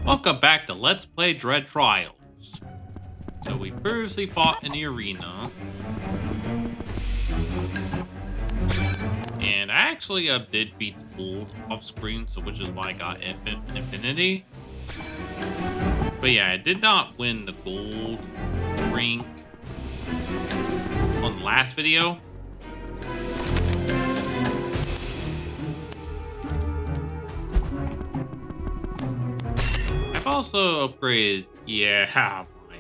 Welcome back to Let's Play Dread Trials. So we previously fought in the arena. And I actually did beat the gold off screen, so which is why I got infinity. But yeah, I did not win the gold ring on the last video. I've also upgraded, my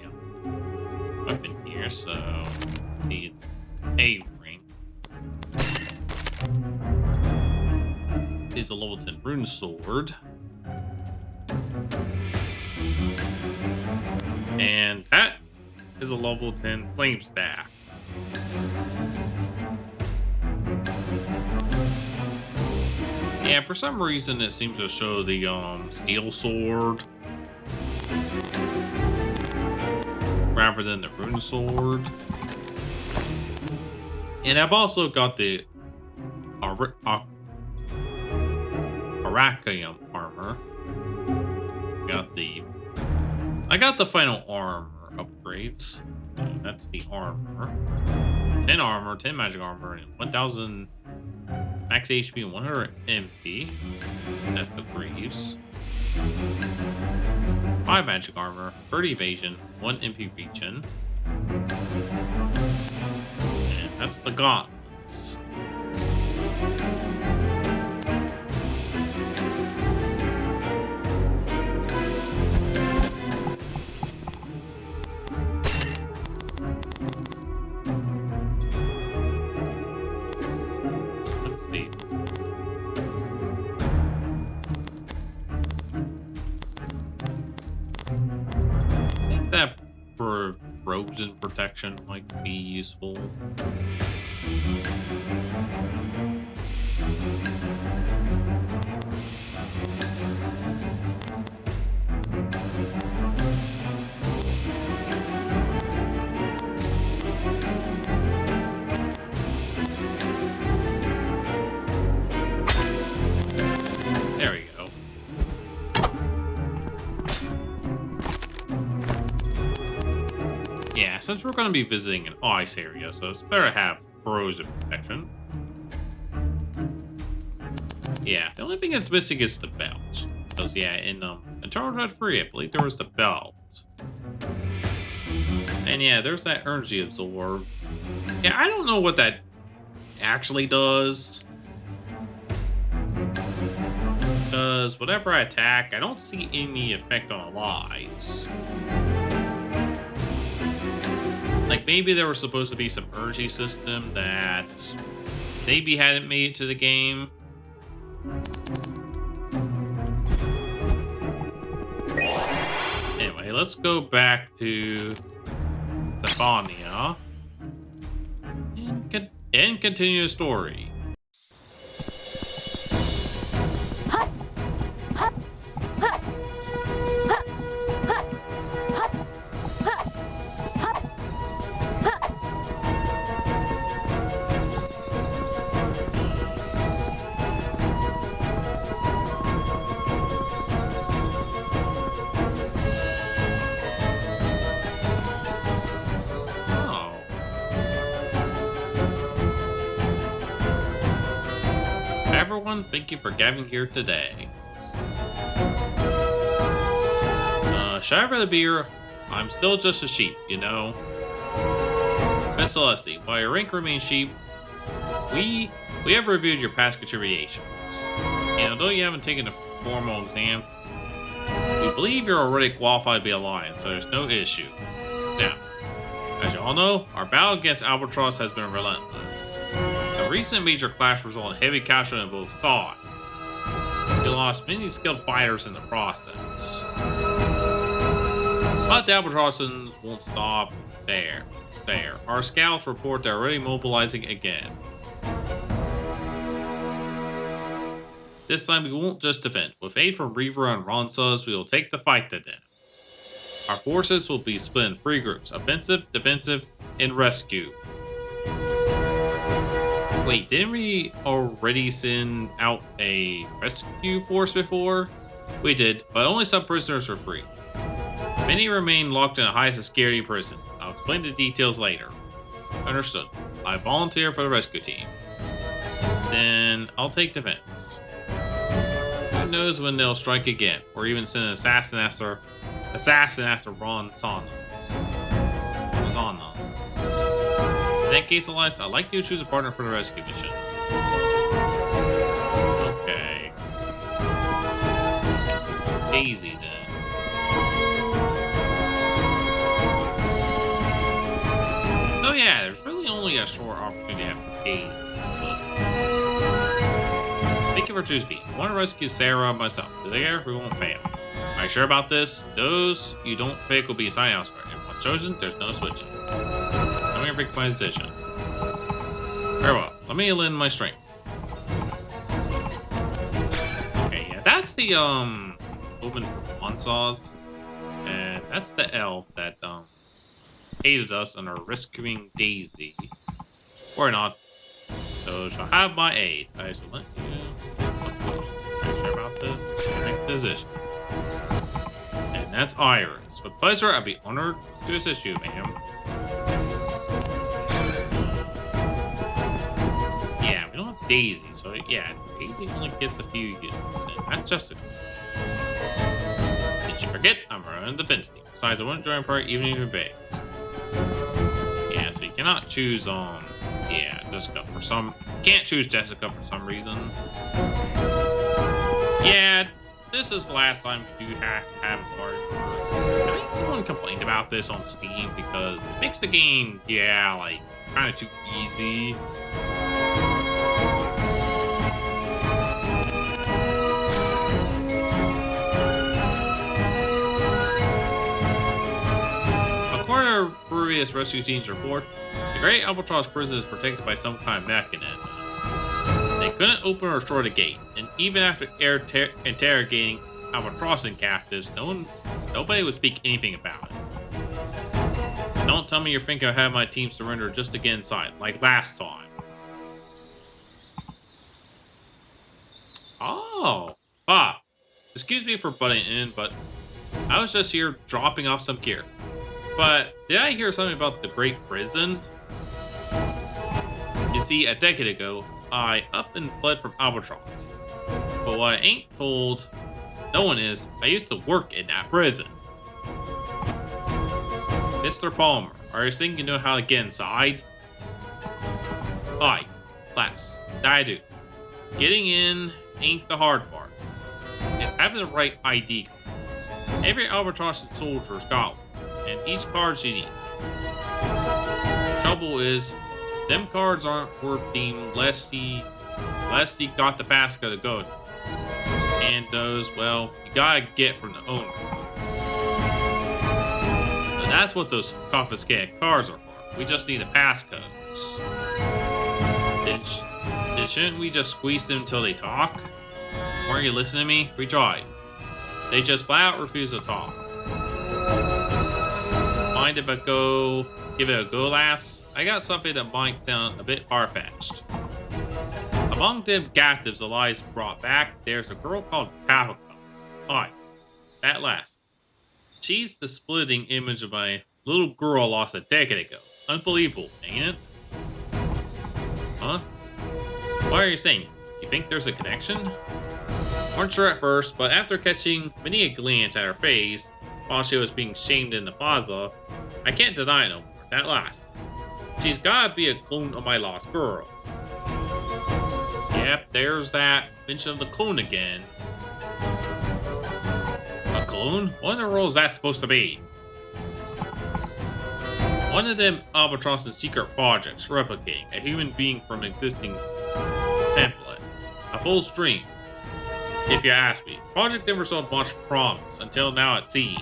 weapon here, so see, it's a ring. It's a level 10 rune sword. And that is a level 10 flame staff. Yeah, for some reason it seems to show the steel sword rather than the rune sword. And I've also got the Arakium armor. I got the final armor upgrades. That's the armor. 10 armor, 10 magic armor, and 1000 max HP and 100 MP. That's the Greaves. 5 magic armor, 30 evasion, 1 MP regen. And that's the gauntlets. That for frozen protection might be useful. There we go. Yeah, since we're going to be visiting an ice area, so it's better to have frozen protection. Yeah, the only thing that's missing is the belt. Because, yeah, in Eternal Dread 3, I believe there was the belt. And yeah, there's that energy absorb. Yeah, I don't know what that actually does. Because whenever I attack, I don't see any effect on allies. Like, maybe there was supposed to be some energy system that maybe hadn't made it to the game. Anyway, let's go back to Symphonia and continue the story. Everyone, thank you for gathering here today. Should I rather be here? I'm still just a sheep, you know. Miss Celeste, while your rank remains sheep, we have reviewed your past contributions. And although you haven't taken a formal exam, we believe you're already qualified to be a lion, so there's no issue. Now, as you all know, our battle against Albatross has been relentless. The recent major clash resulted in heavy casualty on both sides. We lost many skilled fighters in the process. But the Albatrossans won't stop there. Our scouts report they're already mobilizing again. This time we won't just defend. With aid from Reaver and Ronsas, we will take the fight to death. Our forces will be split in 3 groups: offensive, defensive, and rescue. Wait, didn't we already send out a rescue force before? We did, but only some prisoners were free. Many remain locked in a high security prison. I'll explain the details later. Understood. I volunteer for the rescue team. Then I'll take defense. Who knows when they'll strike again, or even send an assassin after Rosana. In that case, Elise, I'd like you to choose a partner for the rescue mission. Okay. Daisy then. Oh yeah, there's really only a short opportunity to have Daisy. Thank you for choosing me. I want to rescue Sarah myself. There, we won't fail. Are you sure about this? Those you don't pick will be assigned elsewhere. If one chosen, there's no switching. I'm gonna pick my decision. Very well. Let me lend my strength. Okay, yeah, that's the woman from Onsaws. And that's the elf that aided us in our rescuing Daisy. Or not. So shall have my aid. I shall let you. Are you sure about this? Make the decision. And that's Iris. With pleasure, I'd be honored to assist you, ma'am. Yeah, we don't have Daisy, so yeah, Daisy only gets a few units, and that's Jessica. Did you forget? I'm running the defense team. Besides, I wouldn't join part even if you begged. Yeah, so you cannot choose yeah, Jessica for some. Can't choose Jessica for some reason. Yeah, this is the last time you do have to have a party. I think someone complained about this on Steam because it makes the game, yeah, like kind of too easy. According to previous rescue team's report, the Great Albatross Prison is protected by some kind of mechanism. They couldn't open or destroy the gate, and even after interrogating Albatrossan captives, nobody would speak anything about it. Don't tell me you're thinking of having my team surrender just to get inside, like last time. Oh, excuse me for butting in, but I was just here dropping off some gear. But did I hear something about the Great Prison? You see, a decade ago, I up and fled from Albatross. But what I ain't told no one is, I used to work in that prison. Mr. Palmer, are you saying you know how to get inside? Aye, class, that I do. Getting in ain't the hard part. It's having the right ID card. Every Albatross soldier's got one, and each card's unique. The trouble is, them cards aren't working unless he got the passcode to go. And those, well, you gotta get from the owner. So that's what those confiscated cards are for. We just need the passcodes. Then shouldn't we just squeeze them until they talk? Weren't you listening to me? We tried. They just flat out refuse to talk. Mind if I give it a go, lass? I got something that might sound a bit far-fetched. Among them captives Elise brought back, there's a girl called Papika. Aye, that lass. She's the splitting image of my little girl I lost a decade ago. Unbelievable, ain't it? Huh? What are you saying? You think there's a connection? Weren't sure at first, but after catching many a glance at her face while she was being shamed in the plaza, I can't deny it no more. That lass. She's gotta be a clone of my lost girl. Yep, there's that mention of the clone again. A clone? What in the world is that supposed to be? One of them Albatross's secret projects, replicating a human being from an existing template. A full stream, if you ask me. Project never saw much promise, until now it seems.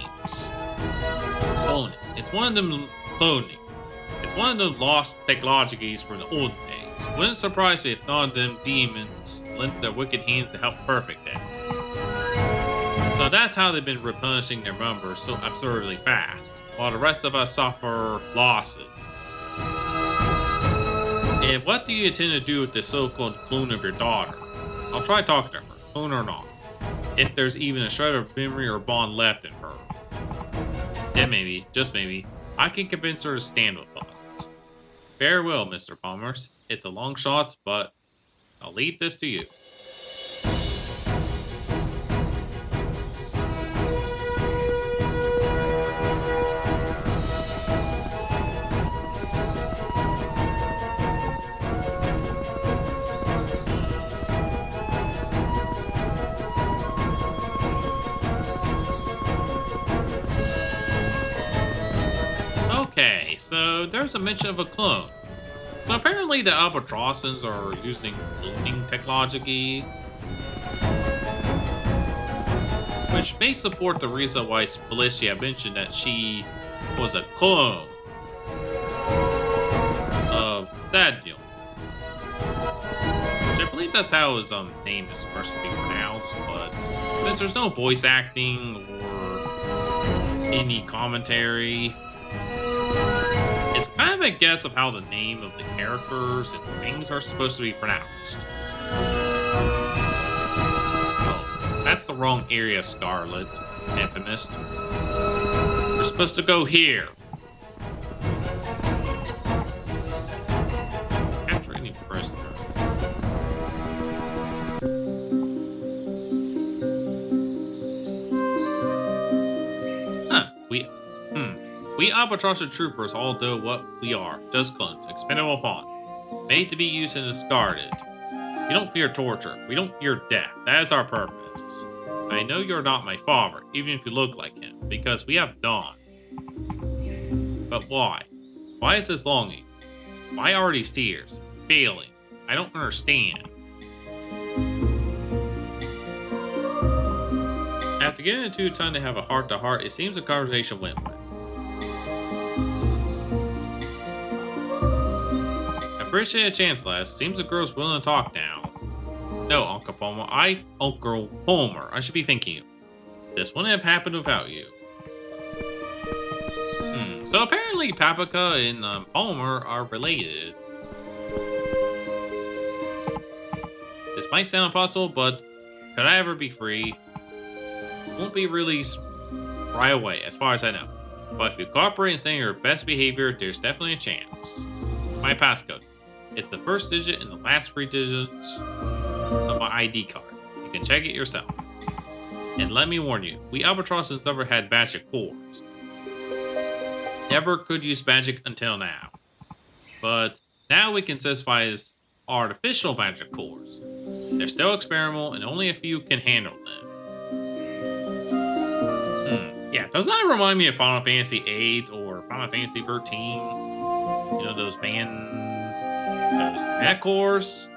Cloning. It's one of them cloning. It's one of the lost technologies from the olden days. Wouldn't surprise me if none of them demons lent their wicked hands to help perfect it. So that's how they've been replenishing their numbers so absurdly fast, while the rest of us suffer losses. And what do you intend to do with the so-called clone of your daughter? I'll try talking to her, clone or not. If there's even a shred of memory or bond left in her. Then maybe, just maybe, I can convince her to stand with us. Farewell, Mr. Palmers. It's a long shot, but I'll leave this to you. Okay, so there's a mention of a clone. So apparently the Albatrossans are using cloning technology, which may support the reason why Felicia mentioned that she was a clone of Daniel. Which I believe that's how his name is supposed to be pronounced, but since there's no voice acting or any commentary, it's kind of a guess of how the name of the characters and things are supposed to be pronounced. Oh, that's the wrong area, Scarlet, Infamous. We're supposed to go here. Capture any prisoner. Huh, we Albatross troopers, although what we are, just clones, expendable upon, made to be used and discarded. We don't fear torture. We don't fear death. That is our purpose. I know you're not my father, even if you look like him, because we have none. But why? Why is this longing? Why are these tears? Failing? I don't understand. After getting into time to have a heart-to-heart, it seems the conversation went well. Appreciate a chance, lass. Seems the girl's willing to talk now. No, Uncle Palmer. Uncle Palmer. I should be thanking you. This wouldn't have happened without you. So apparently Papika and Palmer are related. This might sound impossible, but could I ever be free? Won't be released right away, as far as I know. But if you cooperate and stay your best behavior, there's definitely a chance. My passcode. It's the first digit and the last 3 digits of my ID card. You can check it yourself. And let me warn you, we Albatrossans never had magic cores. Never could use magic until now. But now we can satisfy as artificial magic cores. They're still experimental and only a few can handle them. Yeah, doesn't that remind me of Final Fantasy VIII or Final Fantasy 13? You know, those mana cores?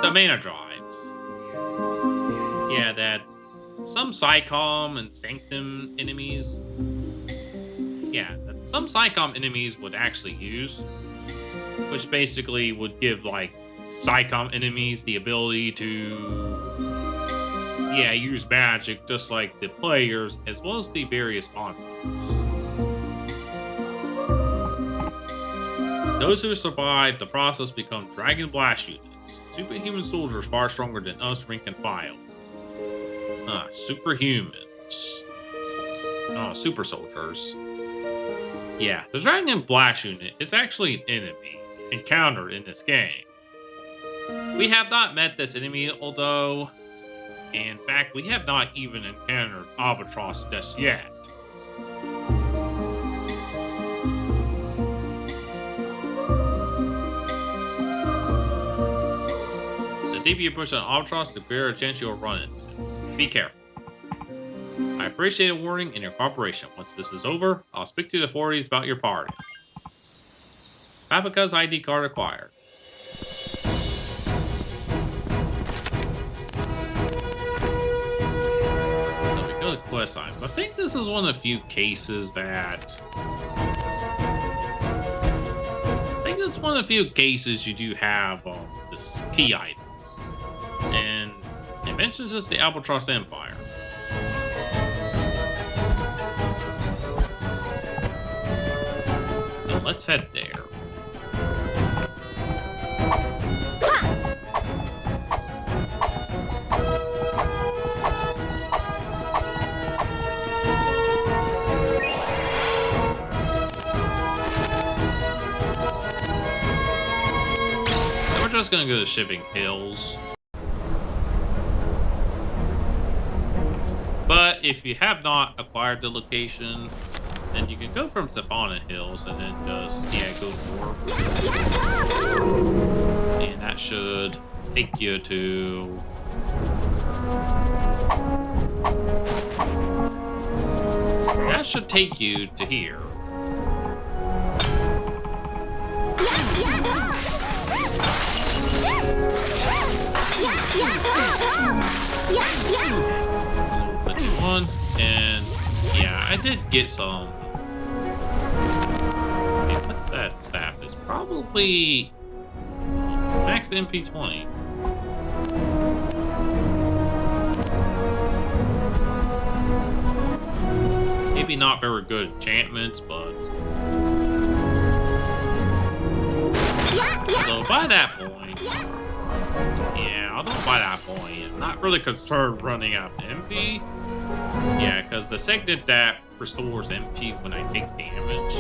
The mana drives. Yeah, that some Psycom and Sanctum enemies. Yeah, that some Psycom enemies would actually use. Which basically would give, like, Psycom enemies the ability to, yeah, use magic just like the players, as well as the various monsters. Those who survive the process become Dragon Blast units. Superhuman soldiers far stronger than us, rank and file. Superhumans. Oh, super soldiers. Yeah, the Dragon Blast unit is actually an enemy encountered in this game. We have not met this enemy, although, in fact, we have not even encountered Albatross just yet. The deeper you push on Albatross, the greater chance you'll run into it. Be careful. I appreciate a warning and your cooperation. Once this is over, I'll speak to the authorities about your party. Papika's ID card acquired. So we go to quest line. I think this is one of the few cases that... you do have this key item. And it mentions it's the Albatross Empire. So let's head there. just gonna go to Shivering Hills. But if you have not acquired the location, then you can go from Symphonia Hills and then just, go north. And that should take you to... That should take you to here. One, and yeah, I did get some. Okay, what that staff is probably max MP20. Maybe not very good enchantments, but so by that point, yeah, although by that point, I'm not really concerned running out of MP. Yeah, because the segment that restores MP when I take damage.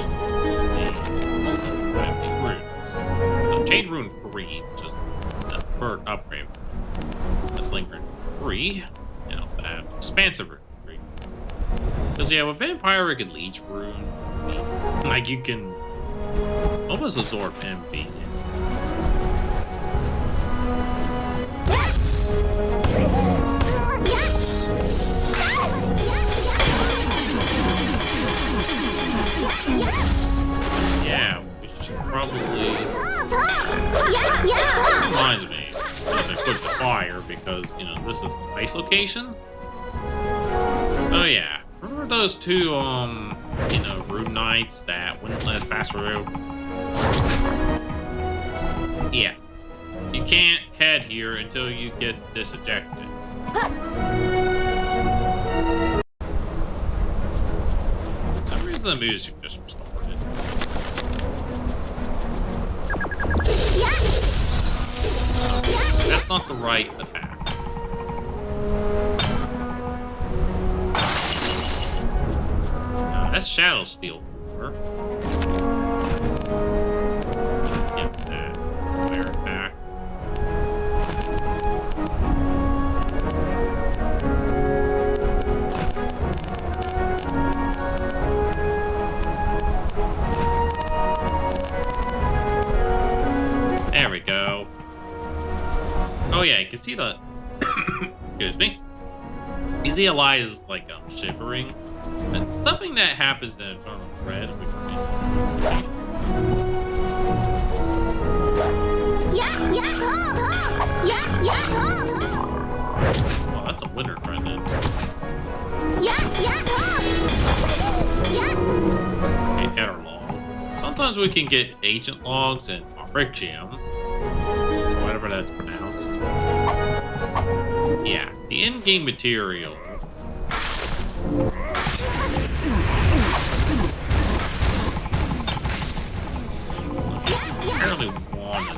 So Chain Rune 3, which is the third upgrade. Sling Rune 3, and I'll have Expansive Rune 3. Because yeah, with Vampiric and Leech Rune, like you can almost absorb MP. Yeah, we should probably... Reminds me, I put the fire because, this is the base location. Oh yeah, remember those two, Rude Knights that wouldn't let us pass through? Yeah, you can't head here until you get this ejected. For some reason the music just restarted. That's not the right attack. That's Shadow Steel. Get that. Flare attack. There we go. Oh yeah, you can see the excuse me. You see Elise is like shivering. And something that happens in Eternal Red, which well, that's a winter trend. Okay, header log. Sometimes we can get agent logs and Frigium, whatever that's pronounced. Yeah, the in-game material. Apparently wanted it.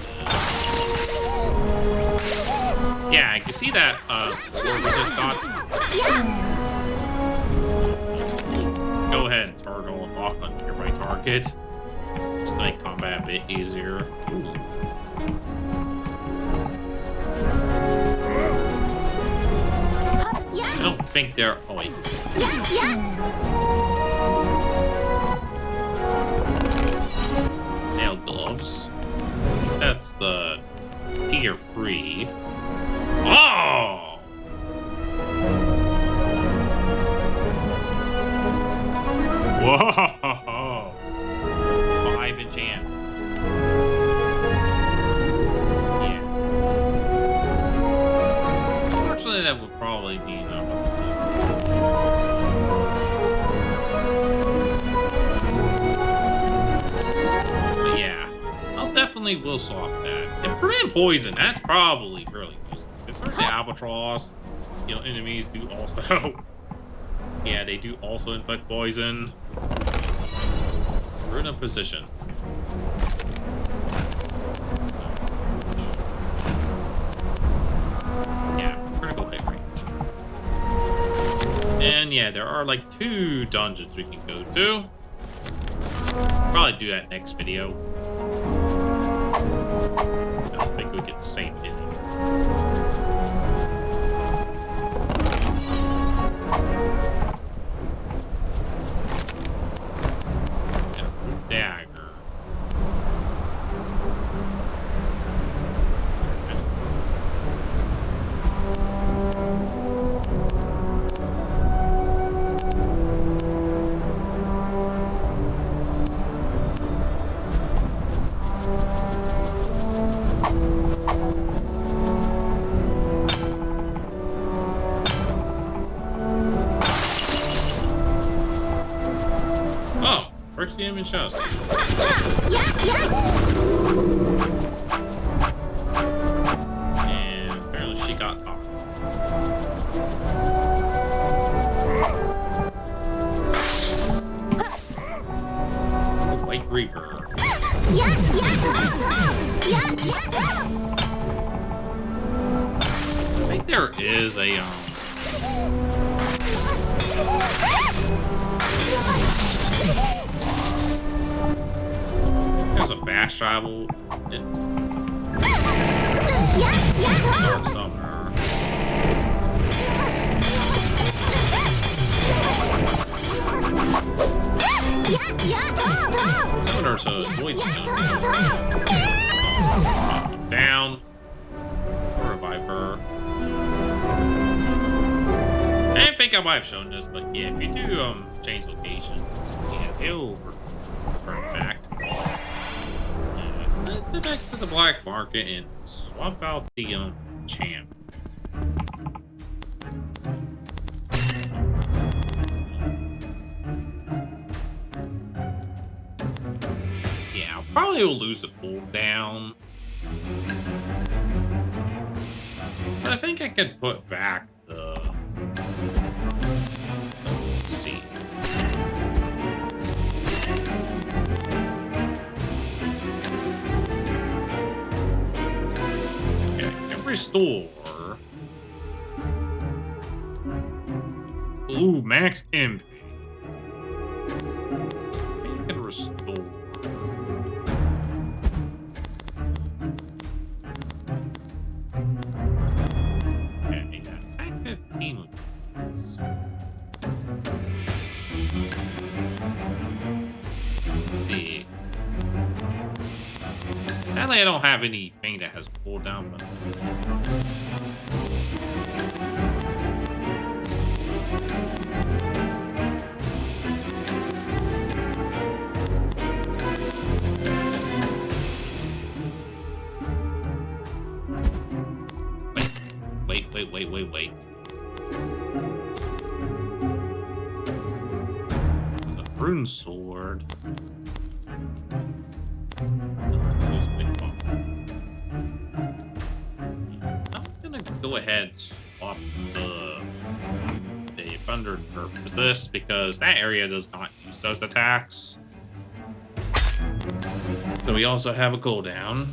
Yeah, I can see that we just got. Go ahead, turtle, and lock on nearby target. Just make combat a bit easier. Ooh. I don't think they're. Oh wait. Nail gloves. That's the tier 3. Oh! Whoa! 5 enchant. Yeah. Unfortunately, that would probably be enough. But yeah, I'll definitely will swap that. And prevent poison, that's probably really useful. Because the Albatross, enemies do also. Yeah, they do also inflict poison. We're in a position. Yeah, critical hit rate. And yeah, there are like 2 dungeons we can go to. Probably do that next video. I don't think we like it's safe in here. Dagger. Oh, first game in shows. And apparently she got top. White Reaper. I think there is a there's a fast travel somewhere. There's a void stone. Down. Or revive her. I think I might have shown this, but yeah, if you do change location, yeah, it'll return back. Let's go back to the black market and swap out the champ. Yeah, probably will lose the cooldown. But I think I could put back the. Let's see. Okay, I can restore. Ooh, max MP. I can restore. Okay, yeah, I 15 with this. See. Sadly, I don't have anything that has cooldown, but. Wait. The rune sword. I'm gonna go ahead and swap the thunder for this because that area does not use those attacks. So we also have a cooldown.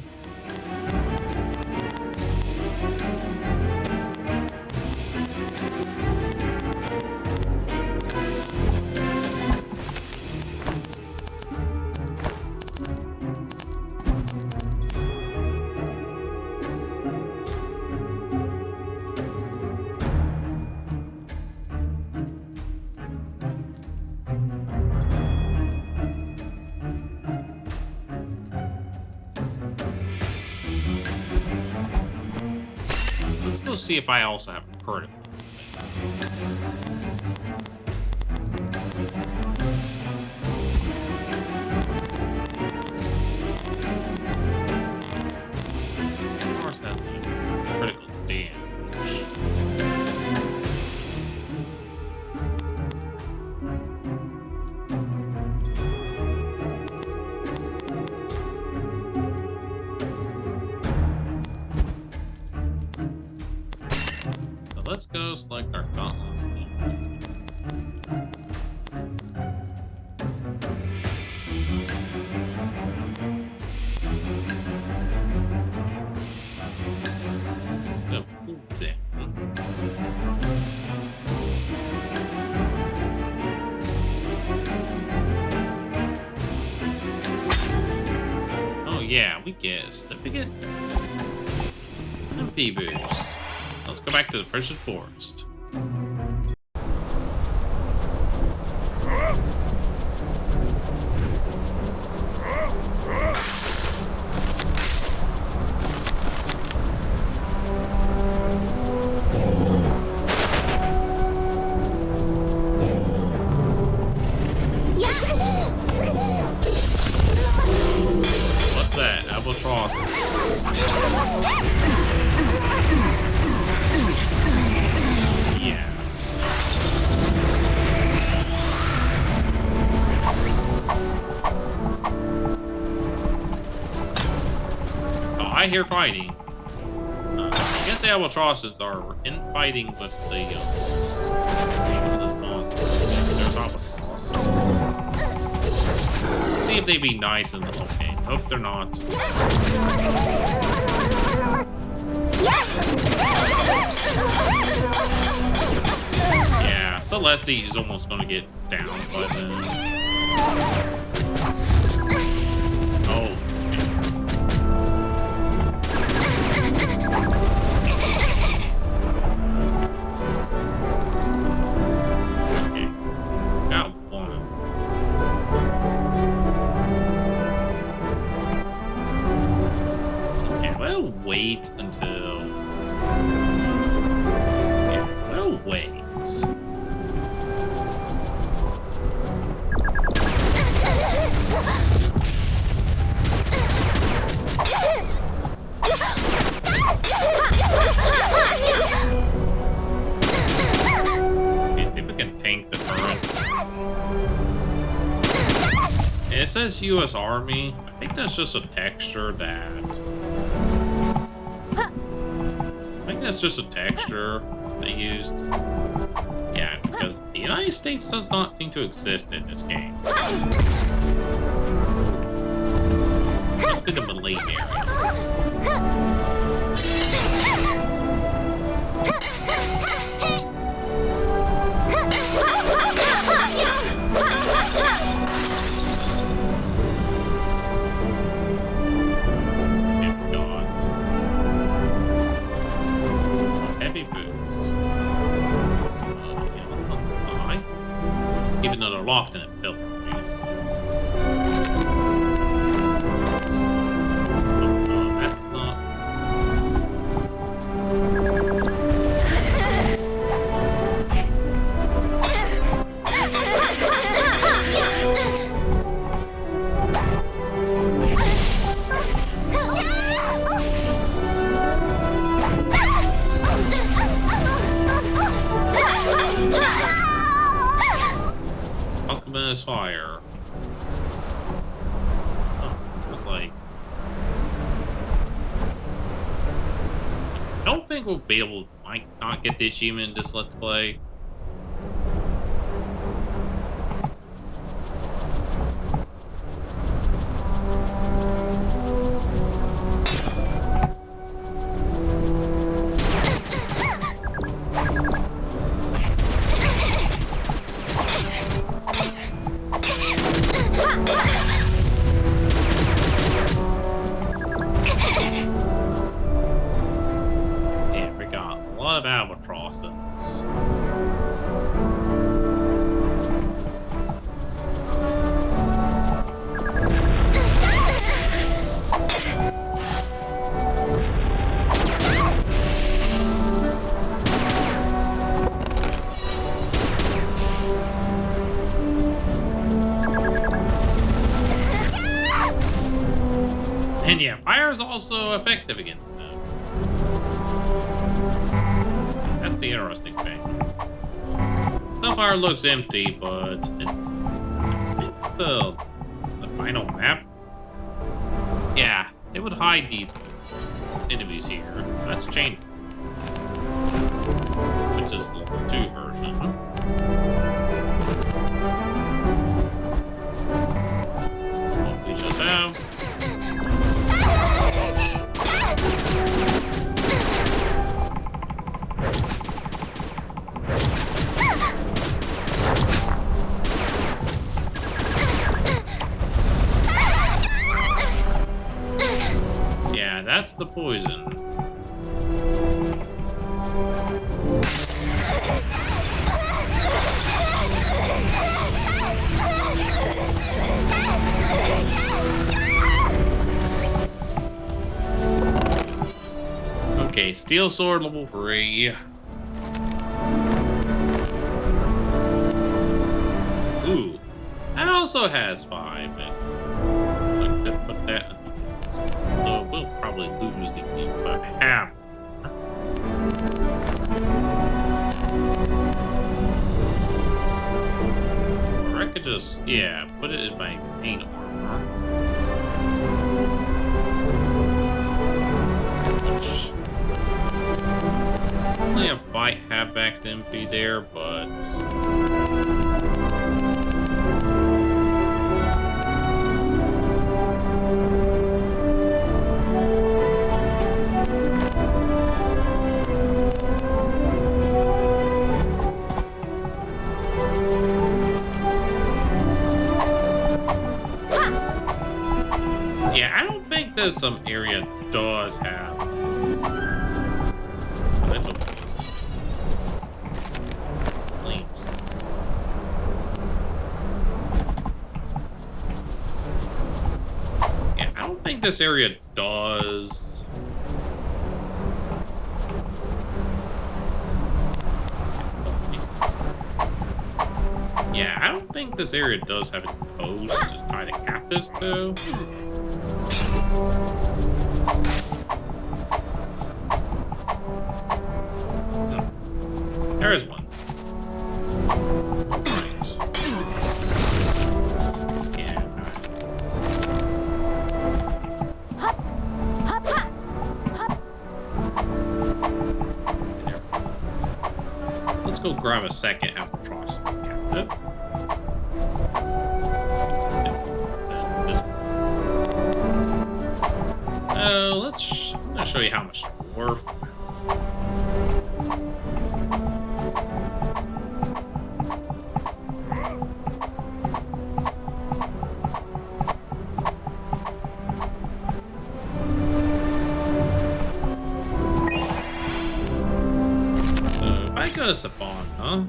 See if I also have a critical. Of course, that's critical damage. Let's go select our gauntlets. Go cool down. Oh yeah, we get a certificate. MP boost. Let's go back to the Frigid Forest. What's that? Albatross. Yeah. Oh, I hear fighting. I guess the albatrosses are infighting with the monsters. Let's see if they be nice in the whole game. Hope they're not. Yeah, Celeste is almost gonna get down by then. Oh. Okay. Got one. Okay, we'll wait until... Yeah, we'll wait. Okay, see if we can tank the current. It says US Army. I think that's just a texture that... I think that's just a texture they used. Yeah, because the United States does not seem to exist in this game. Must be the Malay area. Heavy boots. Even though they're locked in a pillar. That's not. Alchemist fire. Oh, it was like... I don't think we'll be able to, might not get the achievement in this Let's Play. Albatrosses. And yeah, fire is also effective against them. That's the interesting thing. Sunfire looks empty, but it's the final map. Yeah, they would hide these enemies here. That's changed. Which is the 2 version. What we just have. That's the poison. Okay, Steel Sword level 3. Ooh, that also has 5. And like, put that. So we'll probably lose the game by half. Or I could just, yeah, put it in my main armor. Which only a bite halfbacks MP there, but yeah, I don't think that some area does have. But that's okay. Flames. Yeah, I don't think this area does. Yeah, I don't think this area does have a post to try to cap this to. There is one. Nice. Yeah. There. Let's go grab a second Albatross captive. I'm gonna show you how much it's worth. If I go to Symphonia,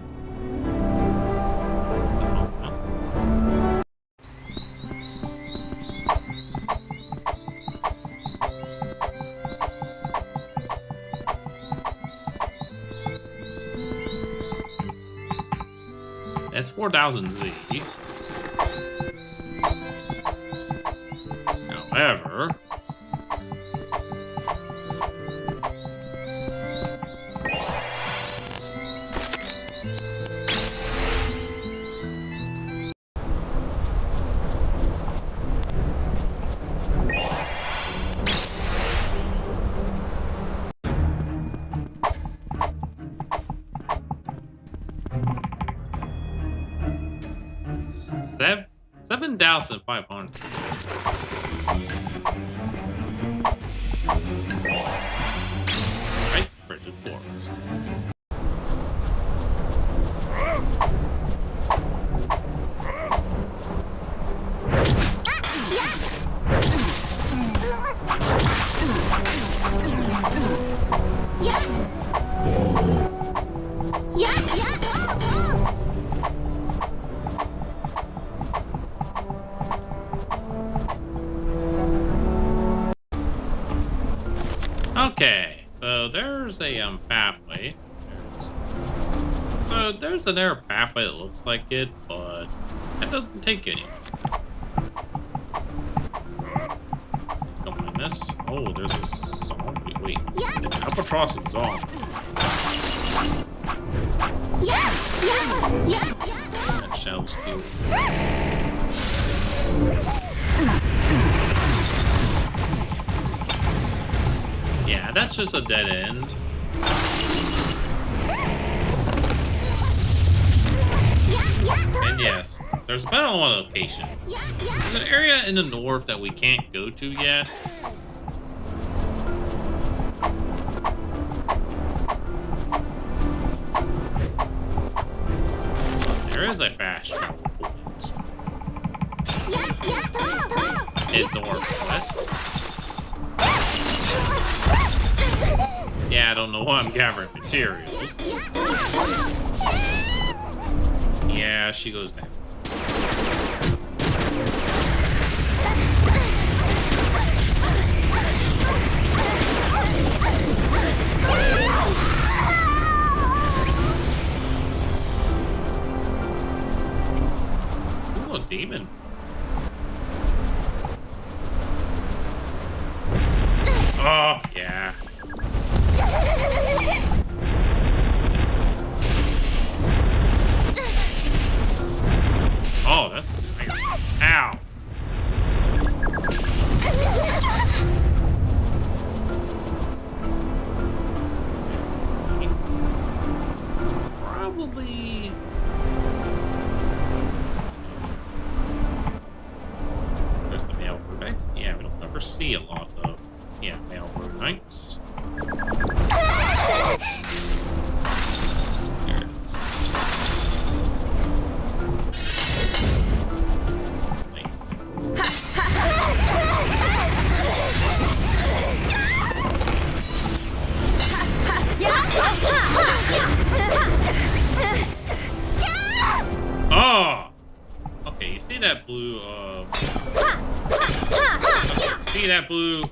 that's 4,000 Z. However, Seven 7,500. Right, Frigid Forest. Okay, so there's a pathway. So there's another pathway that looks like it, but that doesn't take any. Let's go find this. Oh, there's a zombie. Wait, it's Albatross and zombie. That shell steal. Yeah, that's just a dead end. And yes, there's a better one location. There's an area in the north that we can't go to yet. But there is a fast travel point. Head northwest. Yeah, I don't know why I'm gathering materials. Yeah, she goes down. demon. Oh, yeah. Oh, that's nice. Ow. Probably. There's the male Rubite. Yeah, we don't ever see a lot of male Rubites. There it is. Oh! Okay, you see that blue, see that blue, okay.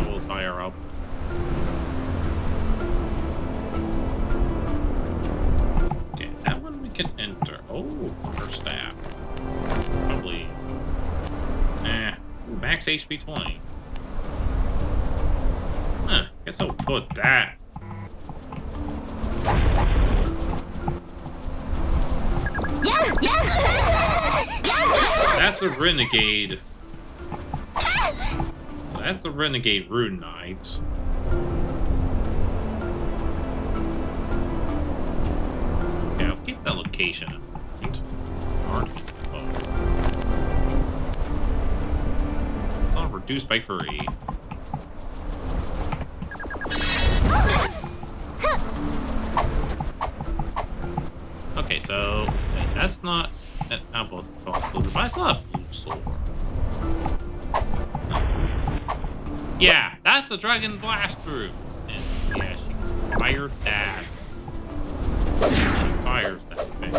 We'll tie her up. Okay, that one we can enter. Oh, her staff. Probably. Ooh, max HP 20. Huh, guess I'll put that. That's a renegade. That's a renegade Rune Knight. Okay, I'll keep that location. Oh, reduced by 3. Okay, so that's not an Albatross Prison, but I still have blue sword. Yeah, that's a dragon blast through. And yeah, she fired that. She fires that thing.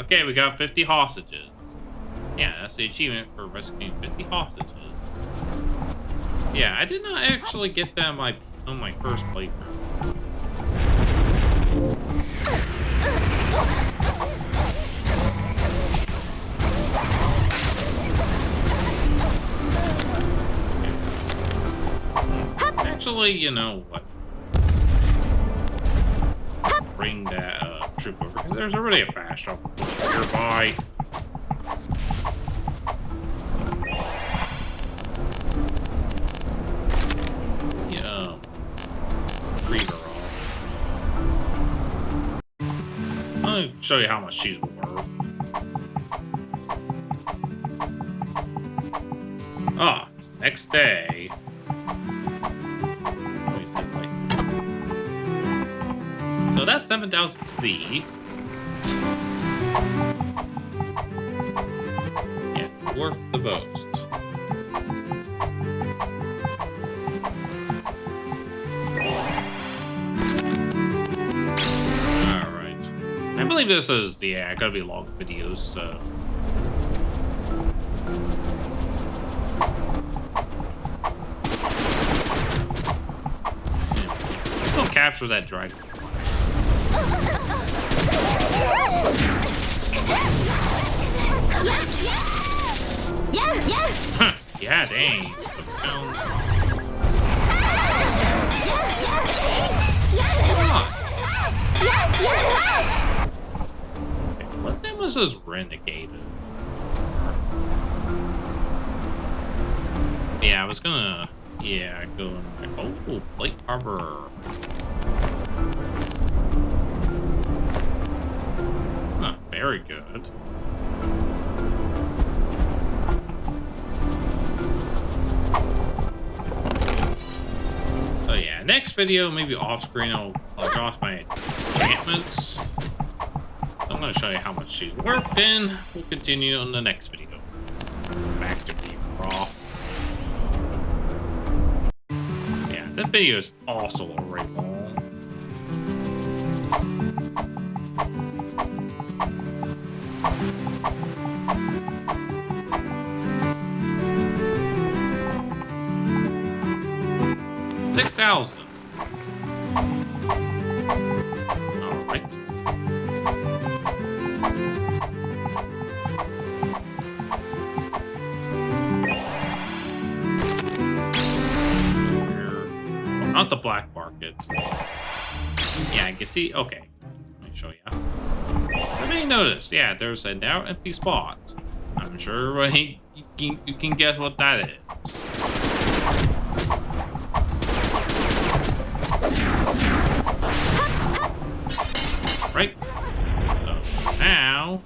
Okay, we got 50 hostages. Yeah, that's the achievement for rescuing 50 hostages. Yeah, I did not actually get that on my first playthrough. Actually, you know what? Bring that troop over, because there's already a fast shop nearby. Yeah. Read her off. I'll show you how much she's worth. Ah, it's the next day. So that's 7,000 Z. Yeah, worth the boast. Alright. I believe this is, yeah, gotta be long videos, so. Yeah. Let's go capture that dragon. Yeah, dang. Okay, what's name was this renegade? Yeah, I was gonna go and oh, plate harbor. Very good. So yeah, next video, maybe off screen, I'll draw my enchantments. I'm going to show you how much she's worth, and we'll continue on the next video. Back to being raw. Yeah, that video is also already long. $6,000. All right. Not the black market. Yeah, I can see. Okay, let me show you. I may notice. Yeah, there's a now empty spot. I'm sure you can guess what that is. Right. So now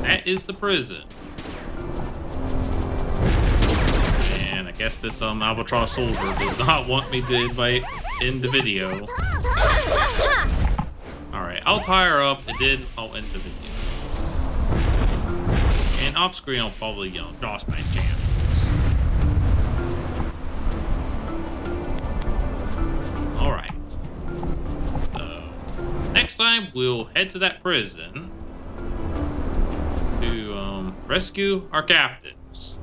that is the prison. And I guess this albatross soldier does not want me to end the video. Alright, I'll tie her up and then I'll end the video. And off screen I'll probably draw my channel. Alright. So next time we'll head to that prison to rescue our captives.